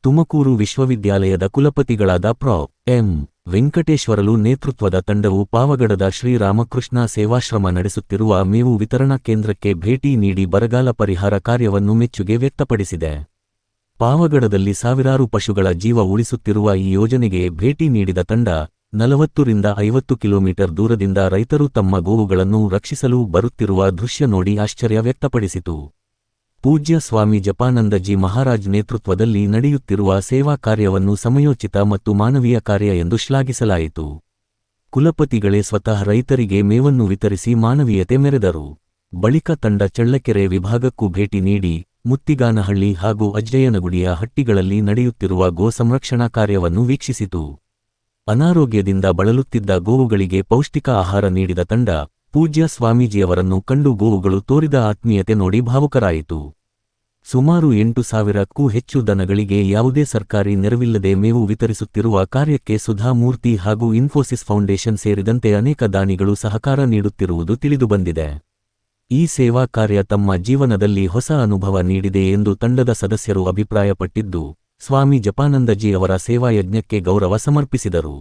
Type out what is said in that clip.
ತುಮಕೂರು ವಿಶ್ವವಿದ್ಯಾಲಯದ ಕುಲಪತಿಗಳಾದ pro. M. Venkateswarlu ನೇತೃತ್ವದ ತಂಡವು ಪಾವಗಡದ ಶ್ರೀರಾಮಕೃಷ್ಣ ಸೇವಾಶ್ರಮ ನಡೆಸುತ್ತಿರುವ ಮೇವು ವಿತರಣಾ ಕೇಂದ್ರಕ್ಕೆ ಭೇಟಿ ನೀಡಿ ಬರಗಾಲ ಪರಿಹಾರ ಕಾರ್ಯವನ್ನು ಮೆಚ್ಚುಗೆ ವ್ಯಕ್ತಪಡಿಸಿದೆ. ಪಾವಗಡದಲ್ಲಿ ಸಾವಿರಾರು ಪಶುಗಳ ಜೀವ ಉಳಿಸುತ್ತಿರುವ ಈ ಯೋಜನೆಗೆ ಭೇಟಿ ನೀಡಿದ ತಂಡ 40 ರಿಂದ 50 ಕಿಲೋಮೀಟರ್ ದೂರದಿಂದ ರೈತರು ತಮ್ಮ ಗೋವುಗಳನ್ನು ರಕ್ಷಿಸಲು ಬರುತ್ತಿರುವ ದೃಶ್ಯ ನೋಡಿ ಆಶ್ಚರ್ಯ ವ್ಯಕ್ತಪಡಿಸಿತು. ಪೂಜ್ಯ ಸ್ವಾಮಿ ಜಪಾನಂದಜಿ ಮಹಾರಾಜ್ ನೇತೃತ್ವದಲ್ಲಿ ನಡೆಯುತ್ತಿರುವ ಸೇವಾ ಕಾರ್ಯವನ್ನು ಸಮಯೋಚಿತ ಮತ್ತು ಮಾನವೀಯ ಕಾರ್ಯ ಎಂದು ಶ್ಲಾಘಿಸಲಾಯಿತು. ಕುಲಪತಿಗಳೇ ಸ್ವತಃ ರೈತರಿಗೆ ಮೇವನ್ನು ವಿತರಿಸಿ ಮಾನವೀಯತೆ ಮೆರೆದರು. ಬಳಿಕ ತಂಡ ಚಳ್ಳಕೆರೆ ವಿಭಾಗಕ್ಕೂ ಭೇಟಿ ನೀಡಿ ಮುತ್ತಿಗಾನಹಳ್ಳಿ ಹಾಗೂ ಅಜ್ಜಯ್ಯನಗುಡಿಯ ಹಟ್ಟಿಗಳಲ್ಲಿ ನಡೆಯುತ್ತಿರುವ ಗೋ ಸಂರಕ್ಷಣಾ ಕಾರ್ಯವನ್ನು ವೀಕ್ಷಿಸಿತು. ಅನಾರೋಗ್ಯದಿಂದ ಬಳಲುತ್ತಿದ್ದ ಗೋವುಗಳಿಗೆ ಪೌಷ್ಟಿಕ ಆಹಾರ ನೀಡಿದ ತಂಡ ಪೂಜ್ಯ ಸ್ವಾಮೀಜಿಯವರನ್ನು ಕಂಡು ಗೋವುಗಳು ತೋರಿದ ಆತ್ಮೀಯತೆ ನೋಡಿ ಭಾವುಕರಾಯಿತು. ಸುಮಾರು 8,000ಕ್ಕೂ ಹೆಚ್ಚು ದನಗಳಿಗೆ ಯಾವುದೇ ಸರ್ಕಾರಿ ನೆರವಿಲ್ಲದೆ ಮೇವು ವಿತರಿಸುತ್ತಿರುವ ಕಾರ್ಯಕ್ಕೆ ಸುಧಾ ಮೂರ್ತಿ ಹಾಗೂ ಇನ್ಫೋಸಿಸ್ ಫೌಂಡೇಶನ್ ಸೇರಿದಂತೆ ಅನೇಕ ದಾನಿಗಳು ಸಹಕಾರ ನೀಡುತ್ತಿರುವುದು ತಿಳಿದುಬಂದಿದೆ. ಈ ಸೇವಾ ಕಾರ್ಯ ತಮ್ಮ ಜೀವನದಲ್ಲಿ ಹೊಸ ಅನುಭವ ನೀಡಿದೆ ಎಂದು ತಂಡದ ಸದಸ್ಯರು ಅಭಿಪ್ರಾಯಪಟ್ಟಿದ್ದು, ಸ್ವಾಮಿ ಜಪಾನಂದಜಿ ಅವರ ಸೇವಾಯಜ್ಞಕ್ಕೆ ಗೌರವ ಸಮರ್ಪಿಸಿದರು.